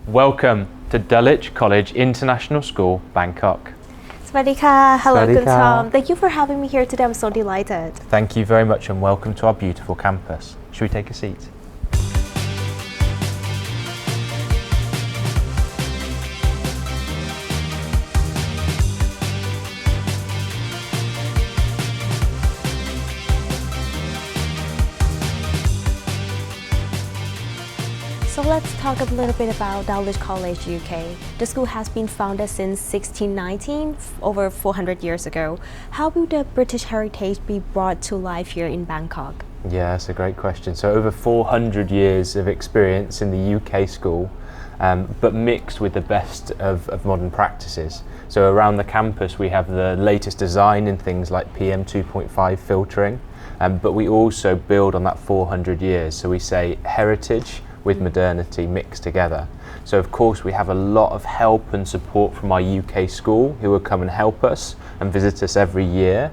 Welcome to Dulwich College International School, Bangkok. สวัสดีค่ะ Hello คุณ Tom. Thank you for having me here today. I'm so delighted. Thank you very much and welcome to our beautiful campus. Should we take a seat? So let's talk a little bit about Dulwich College UK. The school has been founded since 1619, over 400 years ago. How will the British heritage be brought to life here in Bangkok? Yeah, that's a great question. So over 400 years of experience in the UK school, but mixed with the best of modern practices. So around the campus we have the latest design in things like PM 2.5 filtering, but we also build on that 400 years. So we say heritage with modernity mixed together. So of course we have a lot of help and support from our UK school who will come and help us and visit us every year.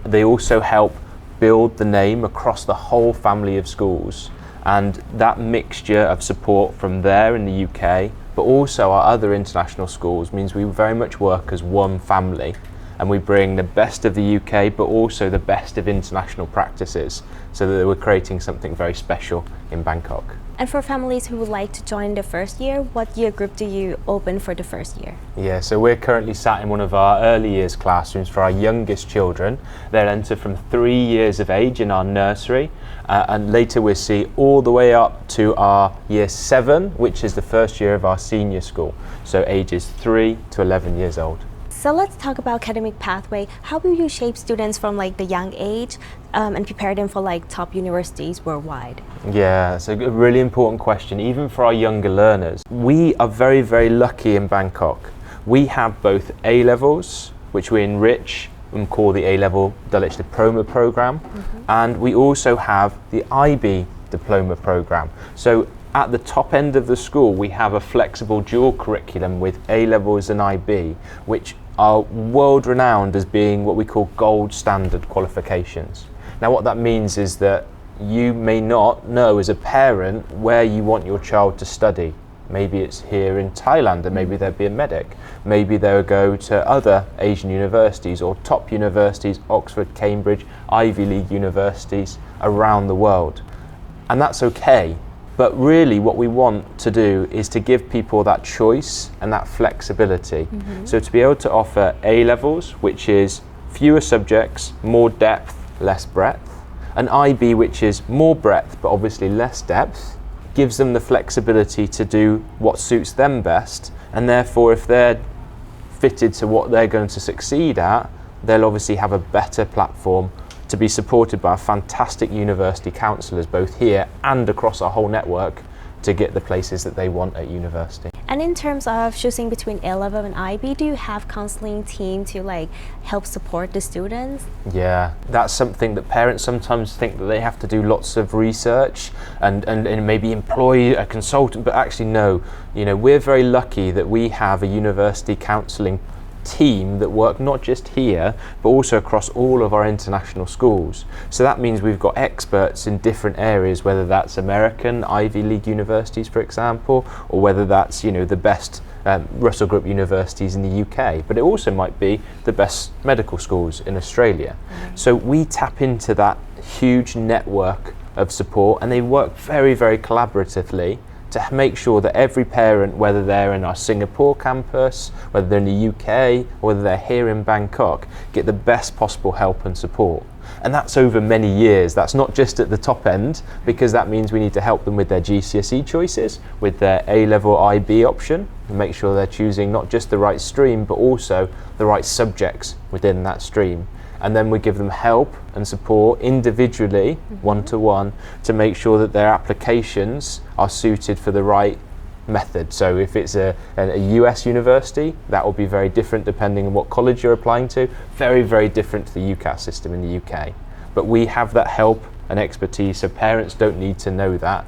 They also help build the name across the whole family of schools, and that mixture of support from there in the UK but also our other international schools means we very much work as one family, and we bring the best of the UK but also the best of international practices so that we're creating something very special in Bangkok. And for families who would like to join the first year, what year group do you open for the first year? Yeah, so we're currently sat in one of our early years classrooms for our youngest children. They'll enter from 3 years of age in our nursery, and later we'll see all the way up to our year 7, which is the first year of our senior school, so ages 3 to 11 years old. So let's talk about academic pathway. How will you shape students from like the young age and prepare them for like top universities worldwide? Yeah, it's a really important question, even for our younger learners. We are very, very lucky in Bangkok. We have both A-levels, which we enrich and call the A-level Dulwich Diploma Programme, and we also have the IB Diploma Programme. So at the top end of the school, we have a flexible dual curriculum with A-levels and IB, which are world renowned as being what we call gold standard qualifications. Now what that means is that you may not know as a parent where you want your child to study. Maybe it's here in Thailand and maybe they'll be a medic. Maybe they'll go to other Asian universities or top universities, Oxford, Cambridge, Ivy League universities around the world. And that's okay. But really what we want to do is to give people that choice and that flexibility. So to be able to offer A-levels, which is fewer subjects, more depth, less breadth, and IB, which is more breadth but obviously less depth, gives them the flexibility to do what suits them best, and therefore if they're fitted to what they're going to succeed at, they'll obviously have a better platform to be supported by fantastic university counsellors both here and across our whole network to get the places that they want at university. And in terms of choosing between A-level and IB, do you have counselling team to like help support the students? Yeah, that's something that parents sometimes think that they have to do lots of research and maybe employ a consultant, but actually no, we're very lucky that we have a university counselling team that work not just here but also across all of our international schools. So that means we've got experts in different areas, whether that's American Ivy League universities for example, or whether that's the best Russell Group universities in the UK, but it also might be the best medical schools in Australia. So we tap into that huge network of support, and they work very, very collaboratively to make sure that every parent, whether they're in our Singapore campus, whether they're in the UK, or whether they're here in Bangkok, get the best possible help and support. And that's over many years. That's not just at the top end, because that means we need to help them with their GCSE choices, with their A-level IB option, and make sure they're choosing not just the right stream, but also the right subjects within that stream. And then we give them help and support individually, one-to-one, to make sure that their applications are suited for the right method. So if it's a US university, that will be very different depending on what college you're applying to, very, very different to the UCAS system in the UK. But we have that help and expertise, so parents don't need to know that.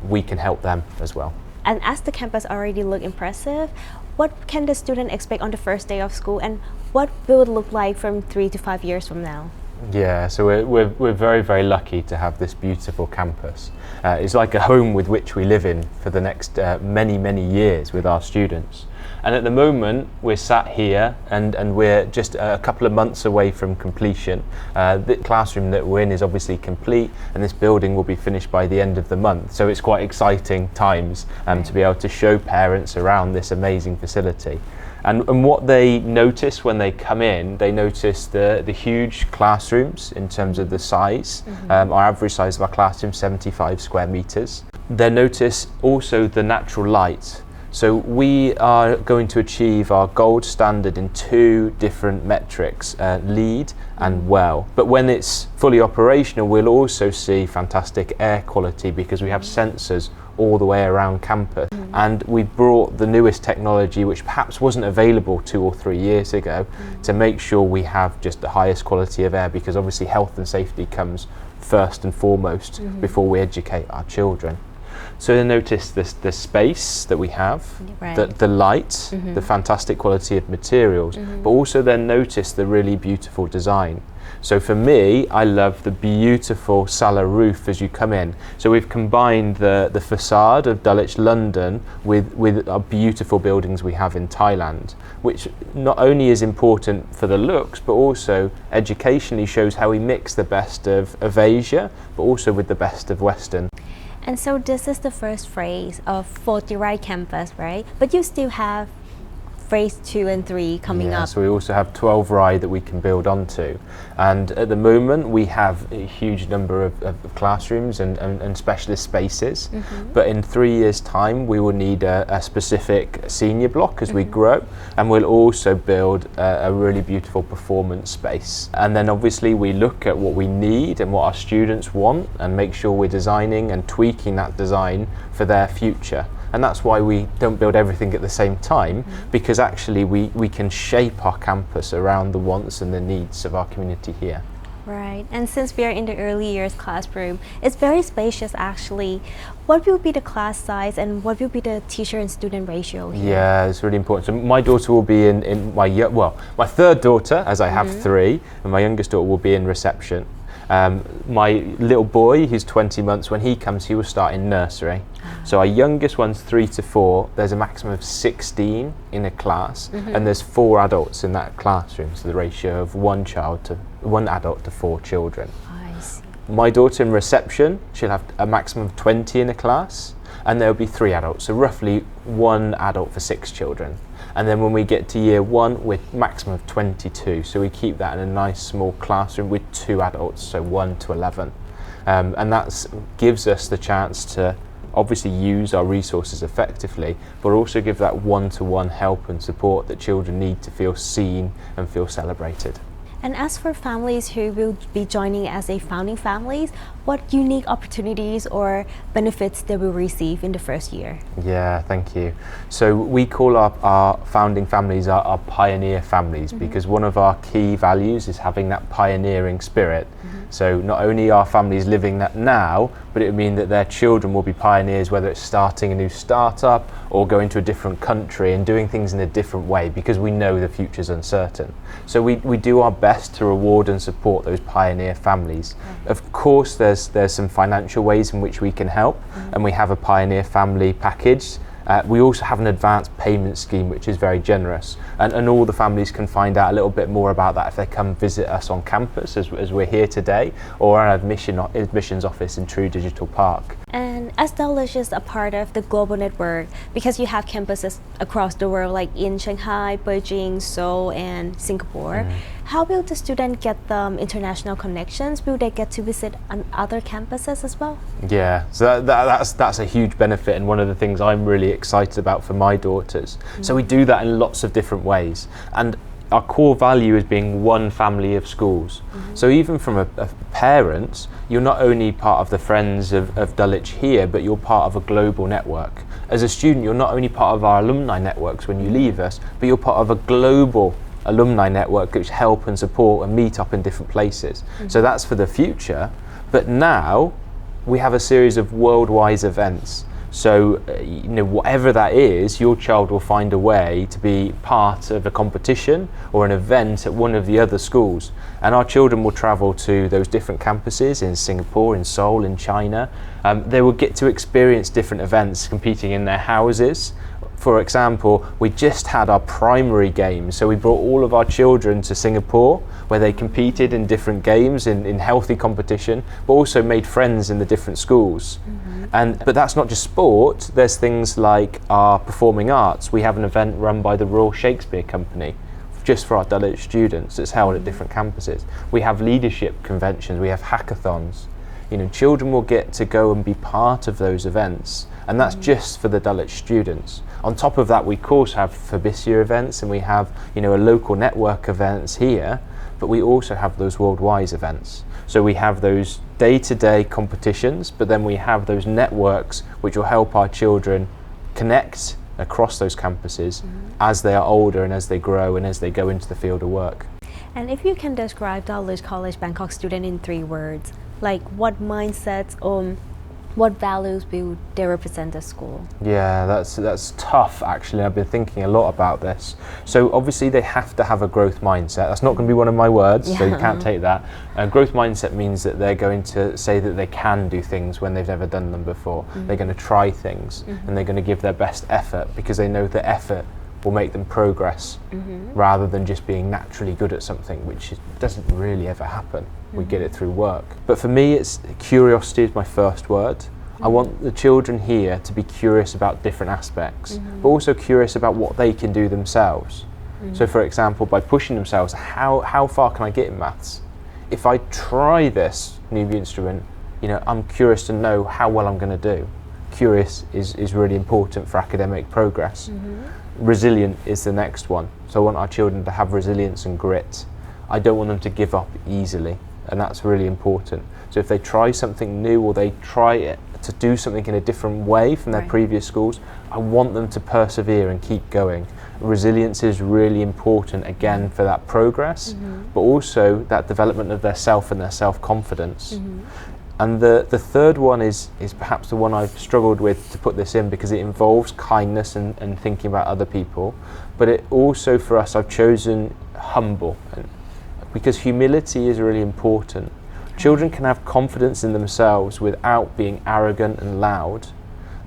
We can help them as well. And as the campus already look impressive, what can the student expect on the first day of school, and what will it look like from 3 to 5 years from now? Yeah, so we're very, very lucky to have this beautiful campus. It's like a home with which we live in for the next many, many years with our students. And at the moment, we're sat here and we're just a couple of months away from completion. The classroom that we're in is obviously complete, and this building will be finished by the end of the month. So it's quite exciting times to be able to show parents around this amazing facility. And what they notice when they come in, they notice the huge classrooms in terms of the size. Our average size of our classroom is 75 square meters. They notice also the natural light. So we are going to achieve our gold standard in 2 different metrics, LEED and WELL. But when it's fully operational, we'll also see fantastic air quality because we have sensors all the way around campus. And we brought the newest technology, which perhaps wasn't available 2 or 3 years ago, to make sure we have just the highest quality of air, because obviously health and safety comes first and foremost before we educate our children. So they notice the space that we have, the light, the fantastic quality of materials, but also then notice the really beautiful design. So for me, I love the beautiful Sala roof as you come in. So we've combined the facade of Dulwich, London with our beautiful buildings we have in Thailand, which not only is important for the looks, but also educationally shows how we mix the best of Asia, but also with the best of Western. And so this is the first phase of 40 Right campus, right? But you still have phase 2 and 3 coming up. So we also have 12 Rye that we can build onto. And at the moment we have a huge number of classrooms and specialist spaces. But in 3 years' time we will need a specific senior block as we grow, and we'll also build a really beautiful performance space. And then obviously we look at what we need and what our students want and make sure we're designing and tweaking that design for their future. And that's why we don't build everything at the same time, because actually we can shape our campus around the wants and the needs of our community here. Right, and since we are in the early years classroom, it's very spacious actually. What will be the class size and what will be the teacher and student ratio here? Yeah, it's really important. So my daughter will be in my third daughter, as I have 3, and my youngest daughter will be in reception. My little boy, who's 20 months, when he comes, he will start in nursery. So our youngest one's 3 to 4. There's a maximum of 16 in a class, and there's 4 adults in that classroom. So the ratio of 1 adult to 4 children. I see. My daughter in reception, she'll have a maximum of 20 in a class, and there'll be 3 adults. So roughly 1 adult for 6 children. And then when we get to year 1, we're maximum of 22. So we keep that in a nice small classroom with 2 adults, so 1 to 11. And that gives us the chance to obviously use our resources effectively, but also give that one-to-one help and support that children need to feel seen and feel celebrated. And as for families who will be joining as a founding families, what unique opportunities or benefits they will receive in the first year? Yeah, thank you. So we call our founding families our pioneer families, because one of our key values is having that pioneering spirit. So not only are families living that now, but it would mean that their children will be pioneers, whether it's starting a new startup or going to a different country and doing things in a different way, because we know the future's uncertain. So we do our best to reward and support those pioneer families. Of course, there's some financial ways in which we can help, and we have a pioneer family package. We also have an advanced payment scheme which is very generous, and all the families can find out a little bit more about that if they come visit us on campus as we're here today, or our admissions office in True Digital Park. And as Dulwich is a part of the global network, because you have campuses across the world like in Shanghai, Beijing, Seoul and Singapore, how will the student get the international connections? Will they get to visit on other campuses as well? Yeah, so that's a huge benefit, and one of the things I'm really excited about for my daughters. So we do that in lots of different ways, and our core value is being one family of schools. So even from a parent, you're not only part of the friends of Dulwich here, but you're part of a global network. As a student, you're not only part of our alumni networks when you leave us, but you're part of a global alumni network which help and support and meet up in different places. So that's for the future, but now we have a series of worldwide events. So, whatever that is, your child will find a way to be part of a competition or an event at one of the other schools. And our children will travel to those different campuses in Singapore, in Seoul, in China. They will get to experience different events competing in their houses. For example, we just had our primary games, so we brought all of our children to Singapore where they competed in different games in healthy competition, but also made friends in the different schools. But that's not just sport, there's things like our performing arts. We have an event run by the Royal Shakespeare Company just for our Dulwich students. It's held at different campuses. We have leadership conventions, we have hackathons. Children will get to go and be part of those events, and that's just for the Dulwich students. On top of that, we of course have Fabisia events, and we have a local network events here, but we also have those worldwide events. So we have those day-to-day competitions, but then we have those networks which will help our children connect across those campuses as they are older and as they grow and as they go into the field of work. And if you can describe Dulwich College Bangkok student in 3 words, like what mindsets or what values will they represent the school? Yeah, that's tough actually. I've been thinking a lot about this. So obviously they have to have a growth mindset. That's not going to be one of my words, so you can't take that. Growth mindset means that they're going to say that they can do things when they've never done them before. They're going to try things and they're going to give their best effort because they know that effort will make them progress rather than just being naturally good at something, which doesn't really ever happen. We get it through work. But for me, it's curiosity is my first word. I want the children here to be curious about different aspects, but also curious about what they can do themselves. So for example, by pushing themselves, how far can I get in maths? If I try this new instrument, I'm curious to know how well I'm going to do. Curious is really important for academic progress. Resilient is the next one. So I want our children to have resilience and grit. I don't want them to give up easily, and that's really important. So if they try something new or they try it to do something in a different way from their previous schools, I want them to persevere and keep going. Resilience is really important again for that progress, but also that development of their self and their self-confidence. And the third one is perhaps the one I've struggled with to put this in because it involves kindness and thinking about other people, but it also for us I've chosen humble, because humility is really important. Children can have confidence in themselves without being arrogant and loud.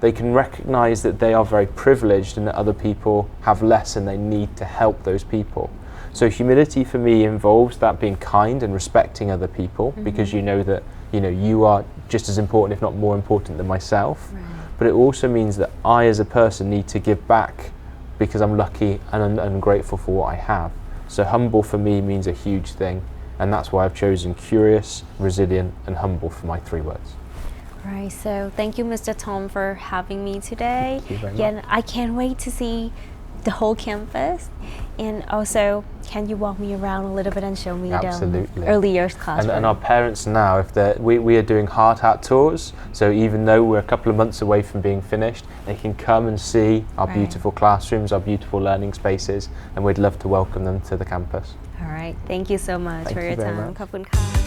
They can recognise that they are very privileged and that other people have less and they need to help those people. So humility for me involves that being kind and respecting other people because you know that you are just as important, if not more important than myself. But it also means that I as a person need to give back because I'm lucky and I'm grateful for what I have. So humble for me means a huge thing, and that's why I've chosen curious, resilient and humble for my 3 words. Right, so thank you Mr. Tom for having me today. Thank you very much. And I can't wait to see the whole campus, and also can you walk me around a little bit and show me the early years classroom? And our parents now, we are doing hard hat tours, so even though we're a couple of months away from being finished, they can come and see our beautiful classrooms, our beautiful learning spaces, and we'd love to welcome them to the campus. All right, thank you so much for your time. ขอบคุณค่ะ